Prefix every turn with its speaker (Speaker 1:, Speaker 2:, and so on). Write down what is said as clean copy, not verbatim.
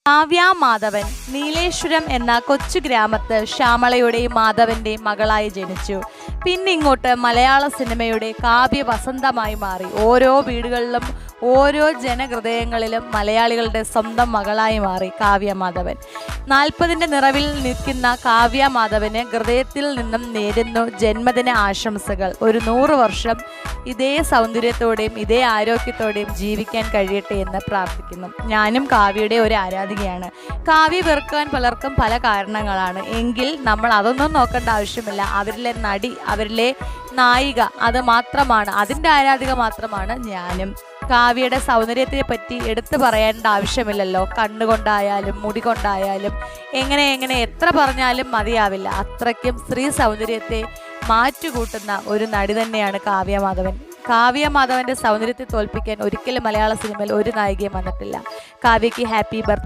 Speaker 1: കാവ്യ മാധവൻ നീലേശ്വരം എന്ന കൊച്ചു ഗ്രാമത്ത് ശ്യാമളയുടെയും മാധവന്റെയും മകളായി ജനിച്ചു. പിന്നിങ്ങോട്ട് മലയാള സിനിമയുടെ കാവ്യ വസന്തമായി മാറി. ഓരോ വീടുകളിലും ഓരോ ജനഹൃദയങ്ങളിലും മലയാളികളുടെ സ്വന്തം മകളായി മാറി കാവ്യ മാധവൻ. 40ന്റെ നിറവിൽ നിൽക്കുന്ന കാവ്യ മാധവന് ഹൃദയത്തിൽ നിന്നും നേരുന്നു ജന്മദിന ആശംസകൾ. ഒരു 100 വർഷം ഇതേ സൗന്ദര്യത്തോടെയും ഇതേ ആരോഗ്യത്തോടെയും ജീവിക്കാൻ കഴിയട്ടെ എന്ന് പ്രാർത്ഥിക്കുന്നു. ഞാനും കാവ്യയുടെ ഒരു ആരാധികയാണ്. കാവ്യ വെറുക്കാൻ പലർക്കും പല കാരണങ്ങളാണ്. എങ്കിൽ നമ്മൾ അതൊന്നും നോക്കേണ്ട ആവശ്യമില്ല. അവരിലെ നടി, അവരിലെ നായിക, അത് മാത്രമാണ്, അതിൻ്റെ ആരാധിക മാത്രമാണ് ഞാനും. കാവ്യയുടെ സൗന്ദര്യത്തെ പറ്റി എടുത്തു പറയേണ്ട ആവശ്യമില്ലല്ലോ. കണ്ണുകൊണ്ടായാലും മുടി കൊണ്ടായാലും എങ്ങനെ എത്ര പറഞ്ഞാലും മതിയാവില്ല. അത്രയ്ക്കും സ്ത്രീ സൗന്ദര്യത്തെ മാറ്റുകൂട്ടുന്ന ഒരു നടി തന്നെയാണ് കാവ്യ മാധവൻ. കാവ്യ മാധവന്റെ സൗന്ദര്യത്തെ തോൽപ്പിക്കാൻ ഒരിക്കലും മലയാള സിനിമയിൽ ഒരു നായികയും വന്നിട്ടില്ല. കാവ്യയ്ക്ക് ഹാപ്പി ബർത്ത്ഡേ.